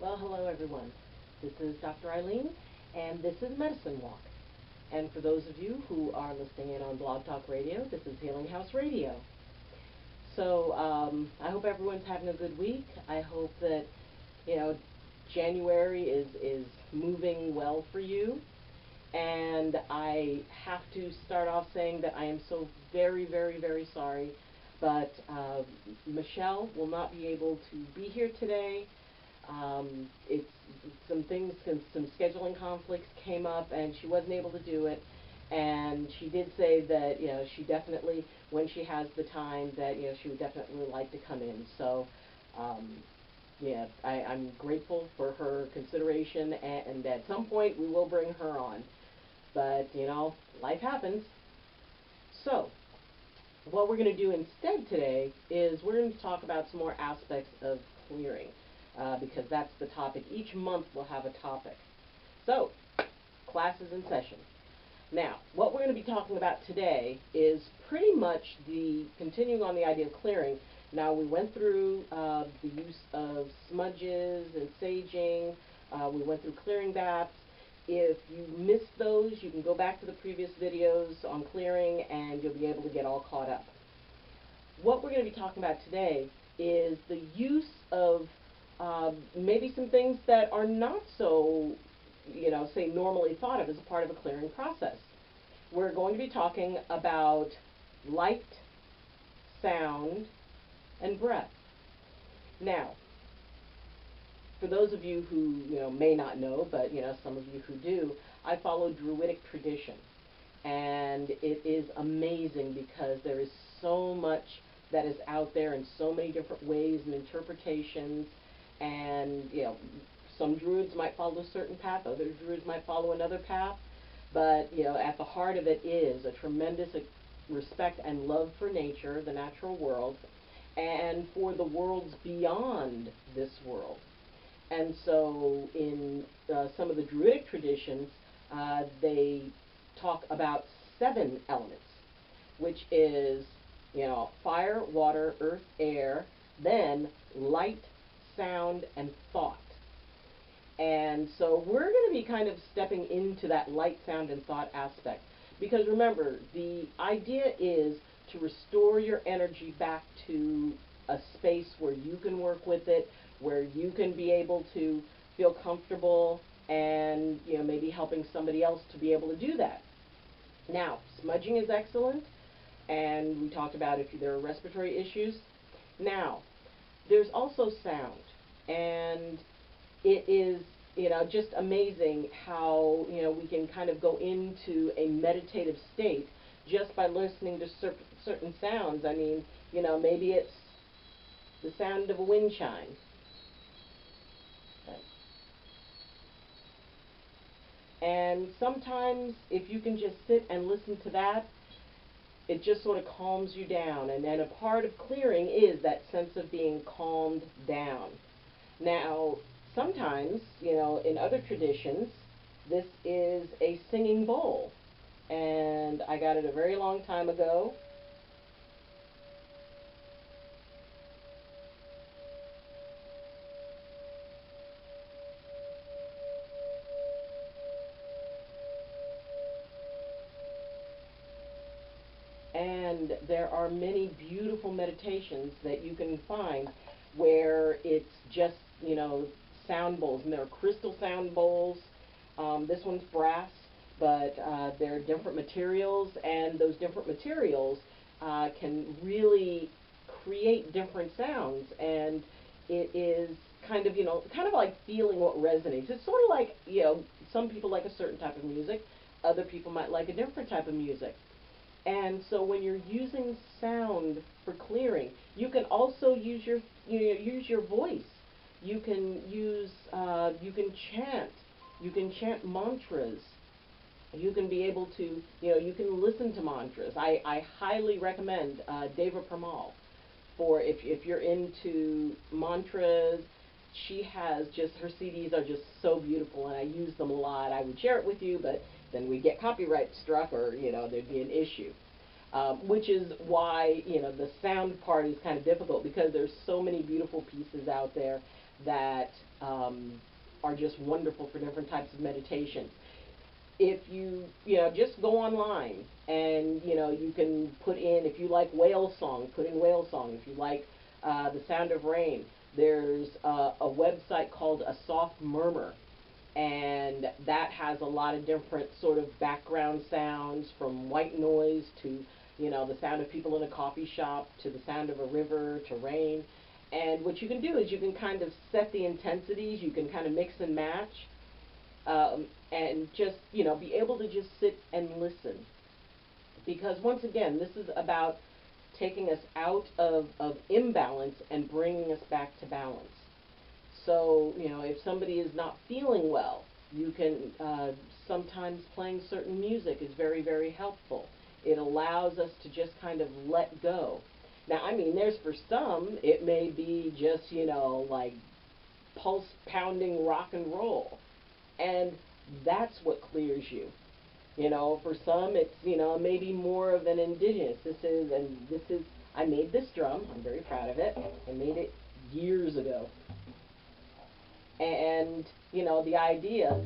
Well, hello everyone. This is Dr. Eileen, and this is Medicine Walk. And for those of you who are listening in on Blog Talk Radio, this is Healing House Radio. So I hope everyone's having a good week. I hope that, January is moving well for you. And I have to start off saying that I am so very, very, very sorry, but Michelle will not be able to be here today. It's some things, some scheduling conflicts came up, and she wasn't able to do it. And she did say that, she definitely, when she has the time, that, she would definitely like to come in. So, I'm grateful for her consideration, and at some point we will bring her on. But, life happens. So, what we're going to do instead today is we're going to talk about some more aspects of clearing. Because that's the topic. Each month we'll have a topic. So, class is in session. Now, what we're going to be talking about today is pretty much continuing on the idea of clearing. Now, we went through the use of smudges and saging. We went through clearing baths. If you missed those, you can go back to the previous videos on clearing and you'll be able to get all caught up. What we're going to be talking about today is the use of maybe some things that are not so, say normally thought of as a part of a clearing process. We're going to be talking about light, sound, and breath. Now, for those of you who, may not know, but, some of you who do, I follow Druidic tradition. And it is amazing because there is so much that is out there in so many different ways and interpretations. And, some druids might follow a certain path, other druids might follow another path, but, at the heart of it is a tremendous respect and love for nature, the natural world, and for the worlds beyond this world. And so in some of the druidic traditions, they talk about 7 elements, which is, fire, water, earth, air, then light, sound, and thought. And so we're going to be kind of stepping into that light, sound, and thought aspect. Because remember, the idea is to restore your energy back to a space where you can work with it, where you can be able to feel comfortable and, maybe helping somebody else to be able to do that. Now, smudging is excellent, and we talked about if there are respiratory issues. Now, there's also sound. And it is, just amazing how, we can kind of go into a meditative state just by listening to certain sounds. I mean, maybe it's the sound of a wind chime. Okay. And sometimes if you can just sit and listen to that, it just sort of calms you down. And then a part of clearing is that sense of being calmed down. Now, sometimes, in other traditions, this is a singing bowl. And I got it a very long time ago. And there are many beautiful meditations that you can find where it's just, sound bowls. And there are crystal sound bowls. This one's brass, but there are different materials, and those different materials can really create different sounds. And it is kind of like feeling what resonates. It's sort of like, some people like a certain type of music, other people might like a different type of music. And so when you're using sound for clearing, you can also use your voice. You can use, you can chant mantras. You can be able to, you can listen to mantras. I highly recommend Deva Premal for if you're into mantras. She has her CDs are just so beautiful, and I use them a lot. I would share it with you, but then we get copyright struck, or, there'd be an issue. which is why, the sound part is kind of difficult, because there's so many beautiful pieces out there that are just wonderful for different types of meditation. If just go online and, you can put in, if you like whale song, put in whale song. If you like the sound of rain, there's a website called A Soft Murmur, and that has a lot of different sort of background sounds, from white noise to, the sound of people in a coffee shop, to the sound of a river, to rain. And what you can do is you can kind of set the intensities, you can kind of mix and match, and just, be able to just sit and listen. Because once again, this is about taking us out of imbalance and bringing us back to balance. So, if somebody is not feeling well, you can, sometimes playing certain music is very, very helpful. It allows us to just kind of let go. Now, I mean, there's, for some, it may be just, like pulse-pounding rock and roll. And that's what clears you. For some, it's, maybe more of an indigenous. I made this drum. I'm very proud of it. I made it years ago. And, the idea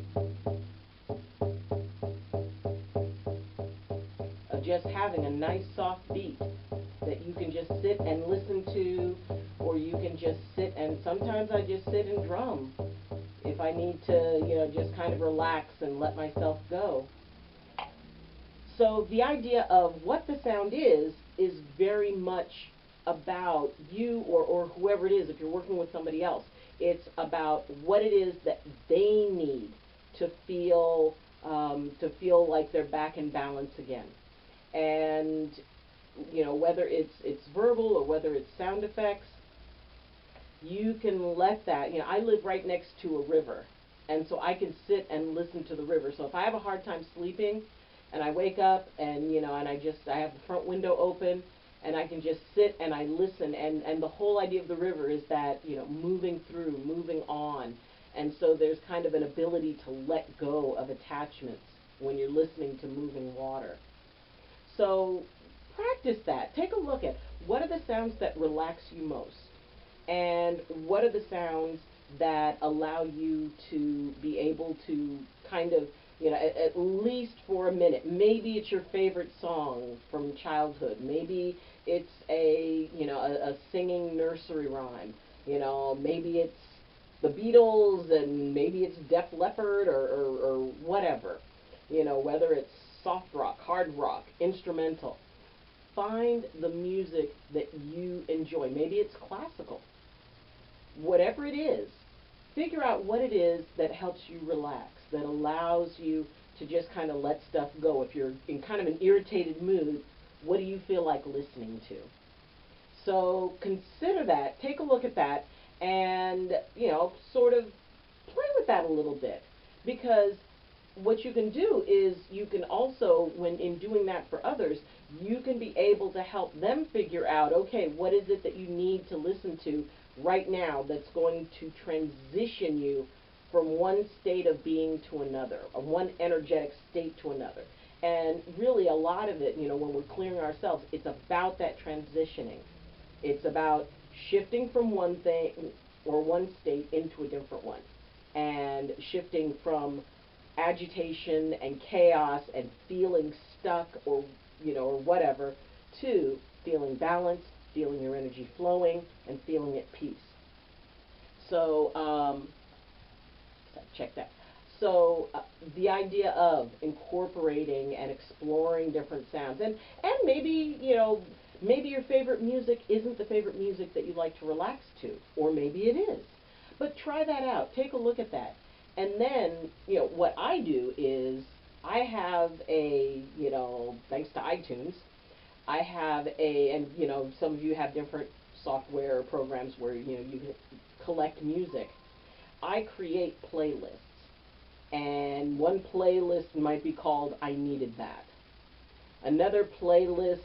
of just having a nice soft beat that you can just sit and listen to, or you can just sit, and sometimes I just sit and drum if I need to, just kind of relax and let myself go. So the idea of what the sound is very much about you, or whoever it is, if you're working with somebody else. It's about what it is that they need to feel like they're back in balance again. And, whether it's verbal or whether it's sound effects, you can let that, I live right next to a river, and so I can sit and listen to the river. So if I have a hard time sleeping, and I wake up and, and I have the front window open, and I can just sit and I listen, and the whole idea of the river is that, moving through, moving on. And so there's kind of an ability to let go of attachments when you're listening to moving water. So practice that. Take a look at what are the sounds that relax you most, and what are the sounds that allow you to be able to kind of, at least for a minute. Maybe it's your favorite song from childhood. Maybe it's a singing nursery rhyme. Maybe it's the Beatles, and maybe it's Def Leppard, or whatever. Whether it's soft rock, hard rock, instrumental. Find the music that you enjoy. Maybe it's classical. Whatever it is, figure out what it is that helps you relax, that allows you to just kind of let stuff go. If you're in kind of an irritated mood, what do you feel like listening to? So consider that, take a look at that, and, sort of play with that a little bit. Because what you can do is you can also, when in doing that for others, you can be able to help them figure out, okay, what is it that you need to listen to right now that's going to transition you from one state of being to another, or one energetic state to another. And really a lot of it, when we're clearing ourselves, it's about that transitioning. It's about shifting from one thing or one state into a different one, and shifting from agitation and chaos and feeling stuck, or or whatever, to feeling balanced, feeling your energy flowing, and feeling at peace. So check that. So the idea of incorporating and exploring different sounds, and maybe maybe your favorite music isn't the favorite music that you like to relax to, or maybe it is. But try that out. Take a look at that. And then, what I do is I have a, thanks to iTunes, I have and some of you have different software programs where, you can collect music. I create playlists. And one playlist might be called I Needed That. Another playlist,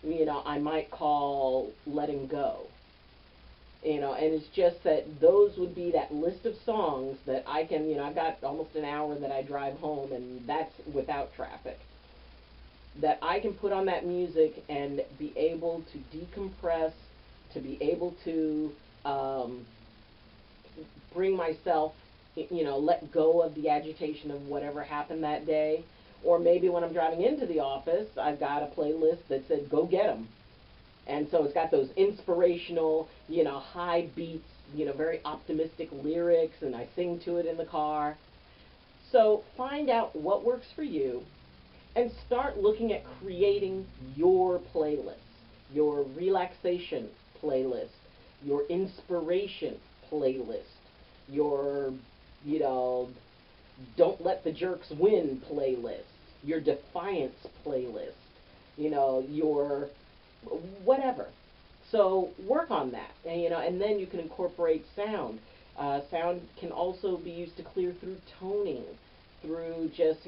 I might call Letting Go. And it's just that those would be that list of songs that I can, I've got almost an hour that I drive home, and that's without traffic. that I can put on that music and be able to decompress, to be able to um, bring myself, let go of the agitation of whatever happened that day. Or maybe when I'm driving into the office, I've got a playlist that said, go get 'em. And so it's got those inspirational, high beats, very optimistic lyrics, and I sing to it in the car. So find out what works for you and start looking at creating your playlist, your relaxation playlist, your inspiration playlist, your, you know, don't let the jerks win playlist, your defiance playlist, your whatever. So work on that, and then you can incorporate sound. Sound can also be used to clear through toning, through just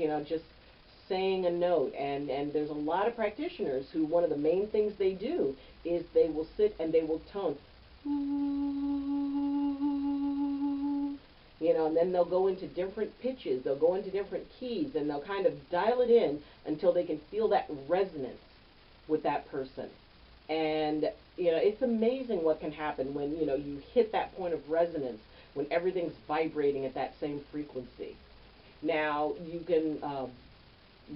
saying a note. And there's a lot of practitioners who one of the main things they do is they will sit and they will tone. And then they'll go into different pitches, they'll go into different keys, and they'll kind of dial it in until they can feel that resonance with that person. And, it's amazing what can happen when, you hit that point of resonance, when everything's vibrating at that same frequency. Now, you can,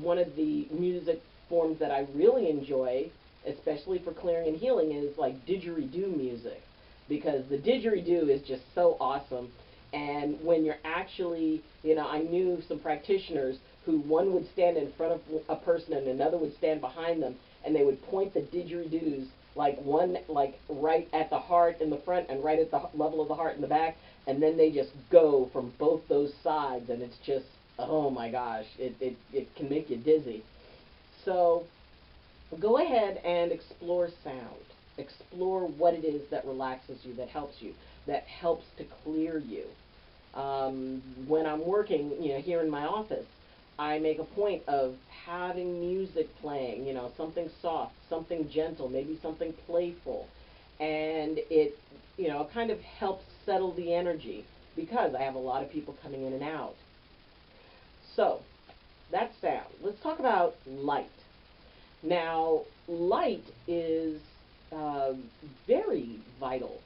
one of the music forms that I really enjoy, especially for clearing and healing, is like didgeridoo music. Because the didgeridoo is just so awesome. And when you're actually, I knew some practitioners who one would stand in front of a person and another would stand behind them, and they would point the didgeridoos, like one like right at the heart in the front and right at the level of the heart in the back, and then they just go from both those sides, and it's just, oh my gosh, it can make you dizzy. So go ahead and explore sound. Explore what it is that relaxes you, that helps you, that helps to clear you. When I'm working, here in my office, I make a point of having music playing, something soft, something gentle, maybe something playful. And it, kind of helps settle the energy because I have a lot of people coming in and out. So, that's sound. Let's talk about light. Now, light is very vital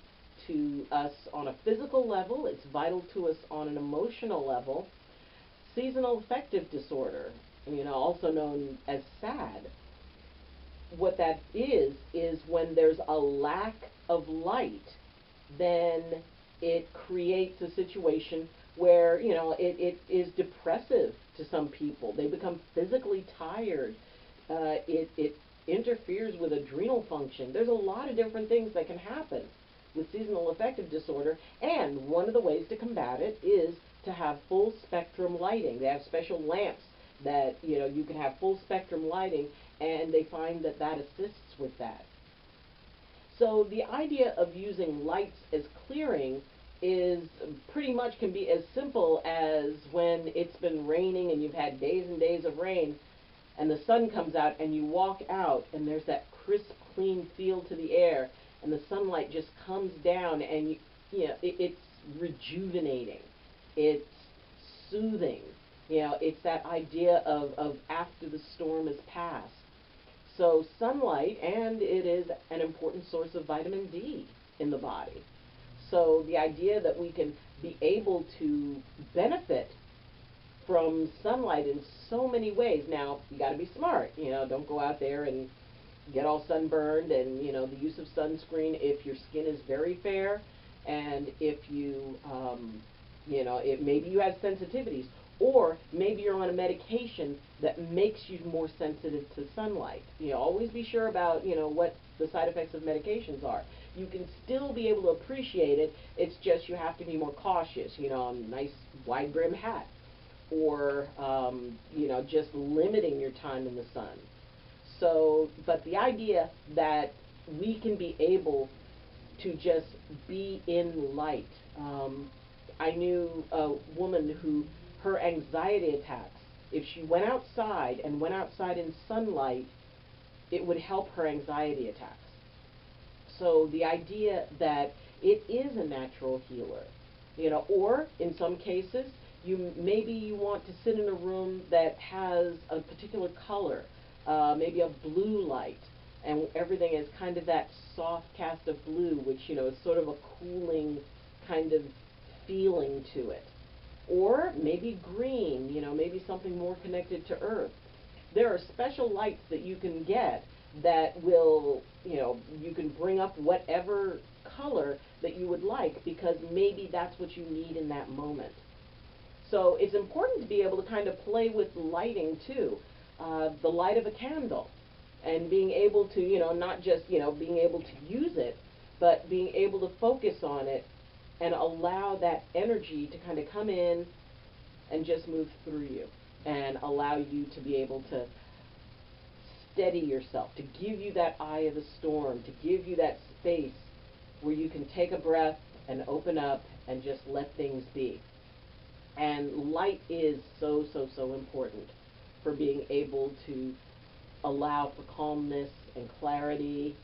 to us on a physical level. It's vital to us on an emotional level. Seasonal affective disorder, also known as SAD, what that is when there's a lack of light, then it creates a situation where, it is depressive to some people. They become physically tired. It interferes with adrenal function. There's a lot of different things that can happen with seasonal affective disorder, and one of the ways to combat it is to have full spectrum lighting. They have special lamps that, you can have full spectrum lighting, and they find that that assists with that. So the idea of using lights as clearing is pretty much can be as simple as when it's been raining and you've had days and days of rain, and the sun comes out and you walk out and there's that crisp, clean feel to the air, and the sunlight just comes down, and it's rejuvenating. It's soothing. It's that idea of after the storm is past. So sunlight, and it is an important source of vitamin D in the body. So the idea that we can be able to benefit from sunlight in so many ways. Now, you got to be smart. Don't go out there and get all sunburned, and the use of sunscreen if your skin is very fair, and if you maybe you have sensitivities, or maybe you're on a medication that makes you more sensitive to sunlight. Always be sure about what the side effects of medications are. You can still be able to appreciate it. It's just you have to be more cautious. A nice wide brim hat, or just limiting your time in the sun. So, but the idea that we can be able to just be in light. I knew a woman who, her anxiety attacks, if she went outside and went outside in sunlight, it would help her anxiety attacks. So the idea that it is a natural healer, or in some cases, maybe you want to sit in a room that has a particular color. maybe a blue light, and everything is kind of that soft cast of blue, which, you know, is sort of a cooling kind of feeling to it. Or maybe green, you know, maybe something more connected to earth. There are special lights that you can get that will, you know, you can bring up whatever color that you would like, because maybe that's what you need in that moment. So it's important to be able to kind of play with lighting too. The light of a candle, and being able to, you know, not just, you know, being able to use it, but being able to focus on it and allow that energy to kind of come in and just move through you, and allow you to be able to steady yourself, to give you that eye of the storm, to give you that space where you can take a breath and open up and just let things be. And light is so, so, so important for being able to allow for calmness and clarity.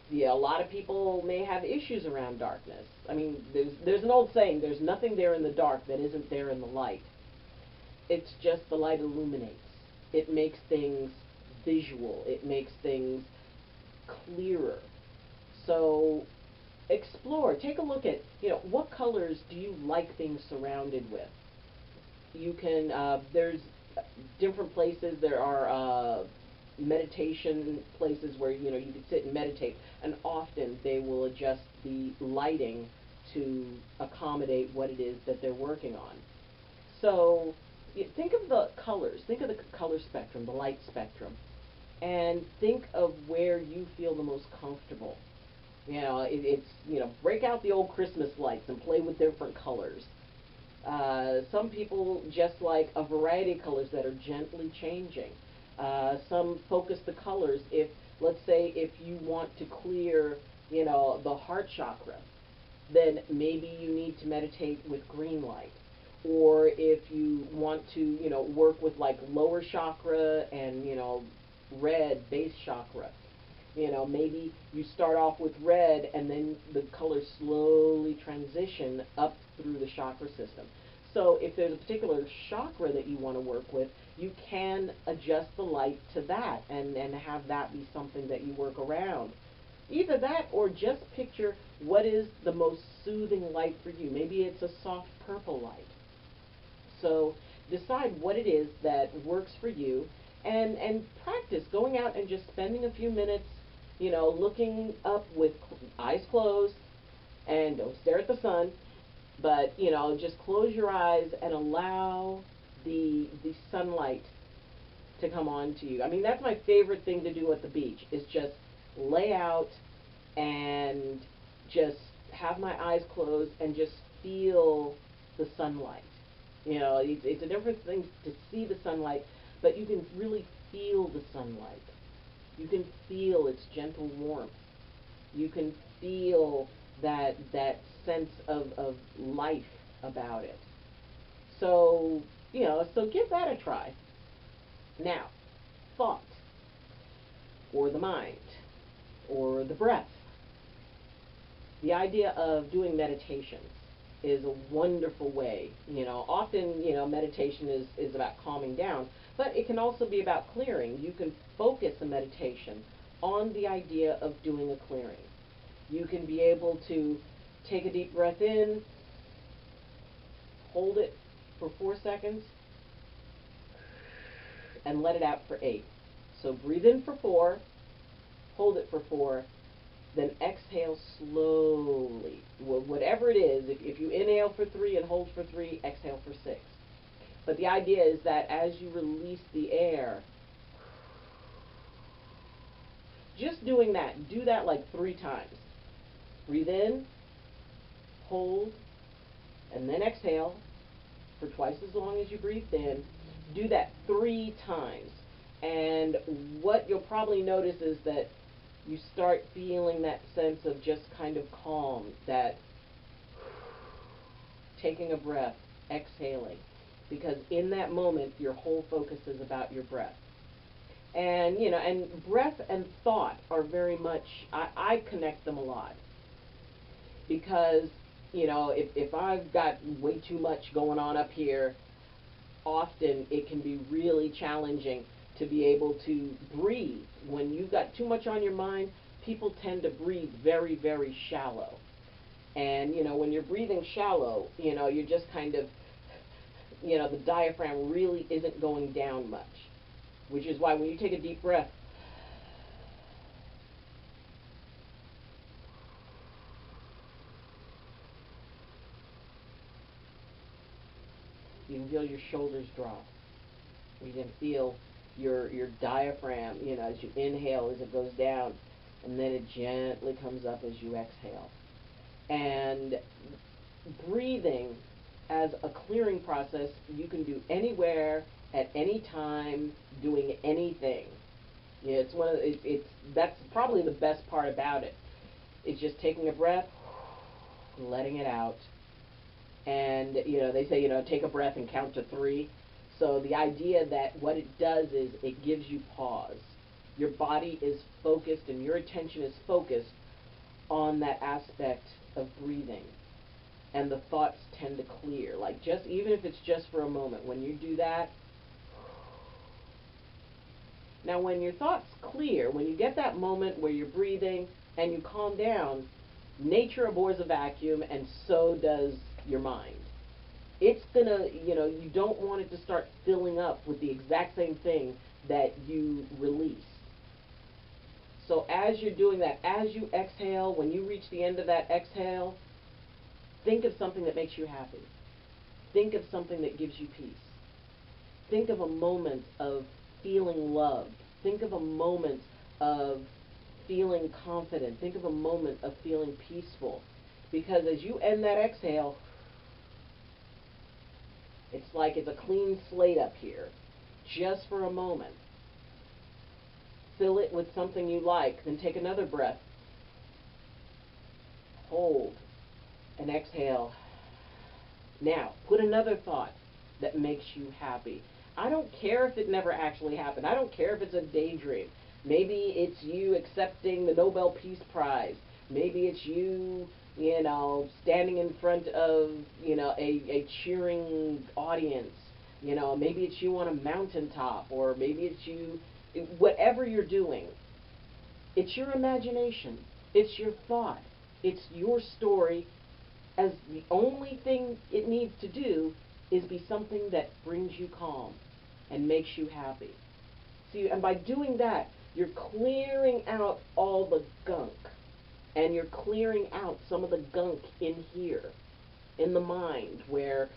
Yeah, a lot of people may have issues around darkness. I mean, there's an old saying, there's nothing there in the dark that isn't there in the light. It's just the light illuminates. It makes things visual. It makes things clearer. So explore, take a look at, you know, what colors do you like being surrounded with? You can, there's different places. There are meditation places where, you know, you can sit and meditate, and often they will adjust the lighting to accommodate what it is that they're working on. So think of the colors, think of the color spectrum, the light spectrum, and think of where you feel the most comfortable. You know, it's, you know, break out the old Christmas lights and play with different colors. Some people just like a variety of colors that are gently changing. Some focus the colors. If, let's say, if you want to clear, you know, the heart chakra, then maybe you need to meditate with green light. Or if you want to, you know, work with like lower chakra and, you know, red base chakra, you know, maybe you start off with red and then the colors slowly transition up through the chakra system. So if there's a particular chakra that you want to work with, you can adjust the light to that and have that be something that you work around. Either that, or just picture what is the most soothing light for you. Maybe it's a soft purple light. So decide what it is that works for you, and practice going out and just spending a few minutes, you know, looking up with eyes closed, and don't stare at the sun, but, you know, just close your eyes and allow the sunlight to come on to you. I mean, that's my favorite thing to do at the beach, is just lay out and just have my eyes closed and just feel the sunlight. You know, it's a different thing to see the sunlight, but you can really feel the sunlight. You can feel its gentle warmth. You can feel that sense of life about it. So, you know, so give that a try. Now, thought, or the mind, or the breath. The idea of doing meditations is a wonderful way. You know, often, you know, meditation is about calming down, but it can also be about clearing. You can focus a meditation on the idea of doing a clearing. You can be able to take a deep breath in, hold it for 4 seconds, and let it out for 8. So breathe in for 4, hold it for 4, then exhale slowly. Whatever it is, if you inhale for 3 and hold for 3, exhale for 6. But the idea is that as you release the air, just doing that, do that like 3 times. Breathe in, hold, and then exhale for twice as long as you breathed in. Do that 3 times. And what you'll probably notice is that you start feeling that sense of just kind of calm, that taking a breath, exhaling, because in that moment your whole focus is about your breath. And, you know, and breath and thought are very much, I connect them a lot, because, you know, if I've got way too much going on up here, often it can be really challenging to be able to breathe. When you've got too much on your mind, people tend to breathe very, very shallow. And, when you're breathing shallow, you're just kind of, the diaphragm really isn't going down much. Which is why when you take a deep breath, you can feel your shoulders drop. You can feel your diaphragm, as you inhale, as it goes down, and then it gently comes up as you exhale. And breathing as a clearing process, you can do anywhere, at any time, doing anything. That's probably the best part about it. It's just taking a breath, letting it out. And, they say, take a breath and count to 3. So the idea that what it does is it gives you pause. Your body is focused and your attention is focused on that aspect of breathing. And the thoughts tend to clear. Even if it's just for a moment, when you do that. Now when your thoughts clear, when you get that moment where you're breathing and you calm down, nature abhors a vacuum, and so does your mind. It's gonna, you don't want it to start filling up with the exact same thing that you release. So as you're doing that, as you exhale, when you reach the end of that exhale, think of something that makes you happy. Think of something that gives you peace. Think of a moment of feeling loved. Think of a moment of feeling confident. Think of a moment of feeling peaceful. Because as you end that exhale, it's like it's a clean slate up here, just for a moment. Fill it with something you like, then take another breath. Hold and exhale. Now, put another thought that makes you happy. I don't care if it never actually happened. I don't care if it's a daydream. Maybe it's you accepting the Nobel Peace Prize. Maybe it's you, standing in front of, a cheering audience. Maybe it's you on a mountaintop, or maybe it's you, whatever you're doing. It's your imagination. It's your thought. It's your story, as the only thing it needs to do is be something that brings you calm and makes you happy. See, and by doing that, you're clearing out all the gunk. And you're clearing out some of the gunk in here, in the mind, where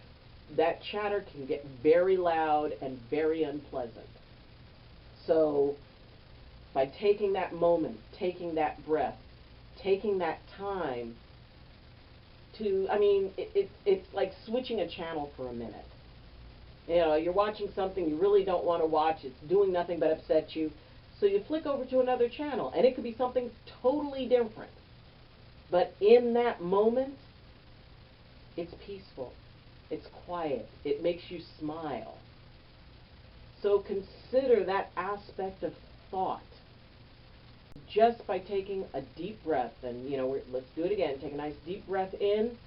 that chatter can get very loud and very unpleasant. So, by taking that moment, taking that breath, taking that time to, it's like switching a channel for a minute. You're watching something you really don't want to watch, it's doing nothing but upset you, so you flick over to another channel, and it could be something totally different. But in that moment, it's peaceful, it's quiet, it makes you smile. So consider that aspect of thought. Just by taking a deep breath, and let's do it again. Take a nice deep breath in.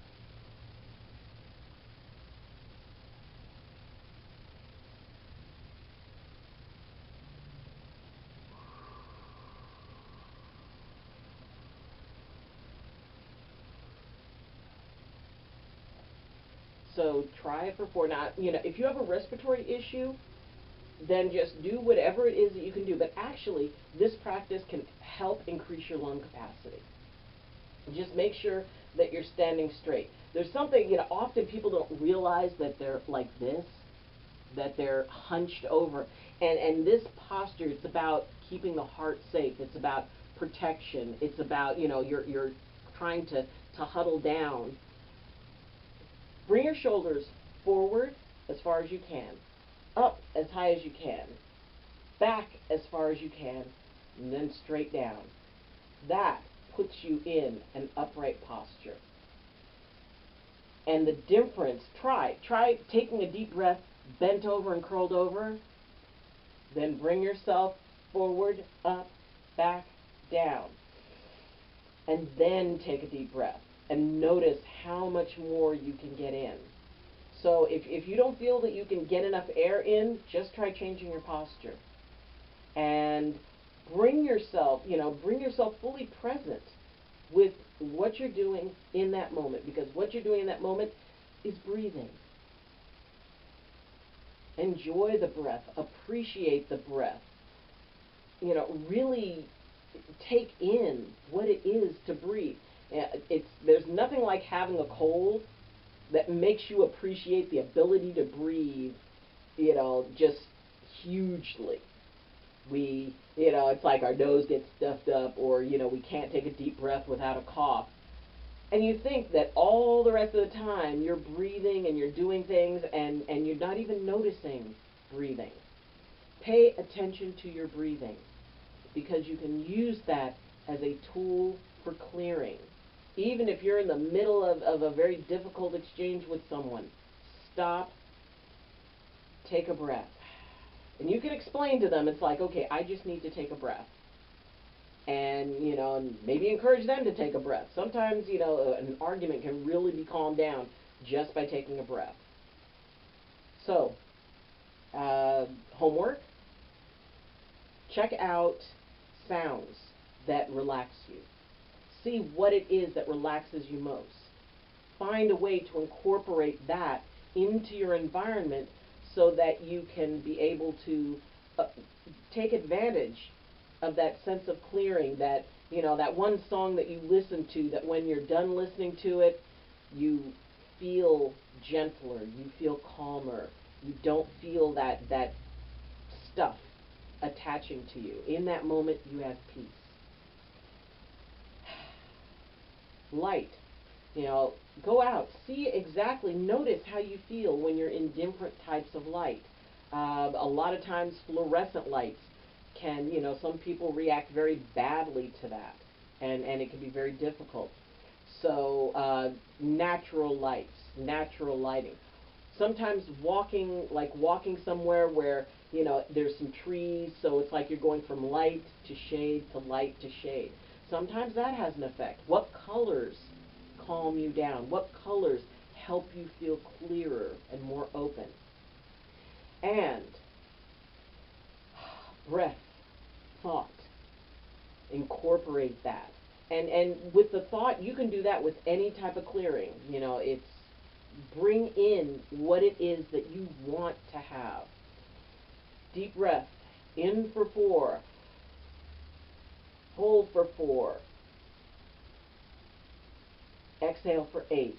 So try it for 4. Now, if you have a respiratory issue, then just do whatever it is that you can do. But actually, this practice can help increase your lung capacity. Just make sure that you're standing straight. There's something, often people don't realize that they're like this, that they're hunched over. And this posture, it's about keeping the heart safe. It's about protection. It's about, you're trying to huddle down. Bring your shoulders forward as far as you can, up as high as you can, back as far as you can, and then straight down. That puts you in an upright posture. And the difference, try taking a deep breath, bent over and curled over, then bring yourself forward, up, back, down, and then take a deep breath. And notice how much more you can get in. So if you don't feel that you can get enough air in, just try changing your posture. and bring yourself fully present with what you're doing in that moment, because what you're doing in that moment is breathing. Enjoy the breath, appreciate the breath. Really take in what it is to breathe. There's nothing like having a cold that makes you appreciate the ability to breathe, just hugely. It's like our nose gets stuffed up, or, we can't take a deep breath without a cough. And you think that all the rest of the time you're breathing and you're doing things, and you're not even noticing breathing. Pay attention to your breathing, because you can use that as a tool for clearing. Even if you're in the middle of a very difficult exchange with someone, stop, take a breath. And you can explain to them, it's like, okay, I just need to take a breath. And, maybe encourage them to take a breath. Sometimes, an argument can really be calmed down just by taking a breath. So, homework, check out sounds that relax you. See what it is that relaxes you most. Find a way to incorporate that into your environment so that you can be able to take advantage of that sense of clearing, that one song that you listen to, that when you're done listening to it, you feel gentler, you feel calmer, you don't feel that stuff attaching to you. In that moment, you have peace. Light. Go out, see exactly, notice how you feel when you're in different types of light. A lot of times fluorescent lights can, some people react very badly to that, and it can be very difficult. So natural lights, natural lighting. Sometimes walking somewhere where, there's some trees, so it's like you're going from light to shade to light to shade. Sometimes that has an effect. What colors calm you down? What colors help you feel clearer and more open? And breath, thought, incorporate that. And with the thought, you can do that with any type of clearing. It's bring in what it is that you want to have. Deep breath, in for 4, hold for 4, exhale for 8.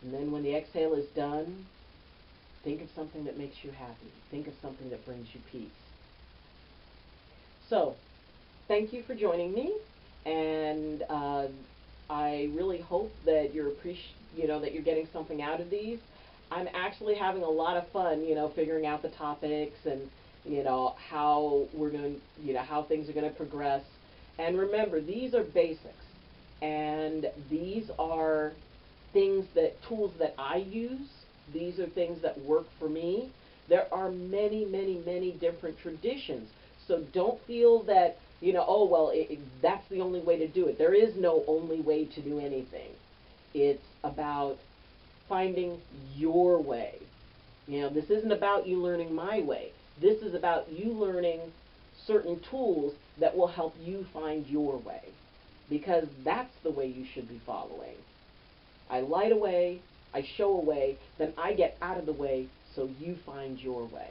And then when the exhale is done, think of something that makes you happy. Think of something that brings you peace. So, thank you for joining me, and I really hope that you're that you're getting something out of these. I'm actually having a lot of fun, figuring out the topics and how we're going to, how things are going to progress. And remember, these are basics, and these are tools that I use. These are things that work for me. There are many, many, many different traditions. So don't feel that, oh, well, that's the only way to do it. There is no only way to do anything. It's about finding your way. This isn't about you learning my way. This is about you learning certain tools that will help you find your way, because that's the way you should be following. I light a way, I show a way, then I get out of the way so you find your way.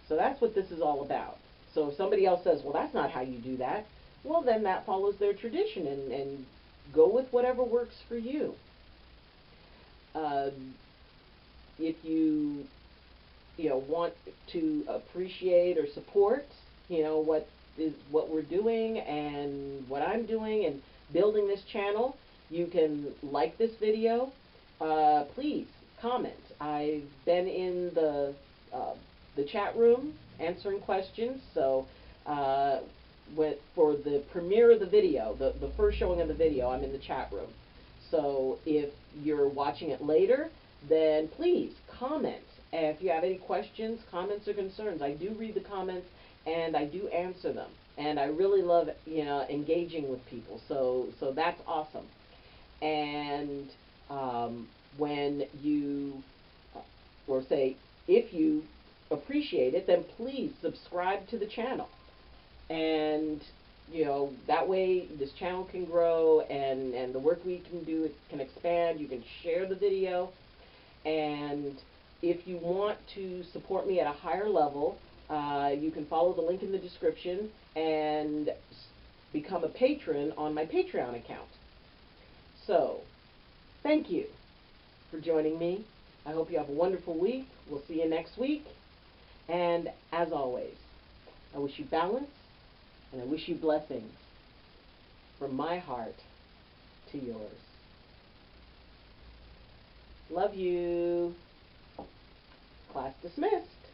So that's what this is all about. So if somebody else says, well, that's not how you do that, well, then that follows their tradition, and go with whatever works for you. If you want to appreciate or support what we're doing and what I'm doing and building this channel, you can like this video. Please comment. I've been in the chat room answering questions. So for the premiere of the video, the first showing of the video, I'm in the chat room. So if you're watching it later, then please comment. And if you have any questions, comments, or concerns, I do read the comments and I do answer them. And I really love engaging with people. So that's awesome. And when you, or say, if you appreciate it, then please subscribe to the channel. And, that way this channel can grow, and the work we can do can expand. You can share the video. And if you want to support me at a higher level, you can follow the link in the description and become a patron on my Patreon account. So, thank you for joining me. I hope you have a wonderful week. We'll see you next week. And as always, I wish you balance, and I wish you blessings from my heart to yours. Love you. Class dismissed.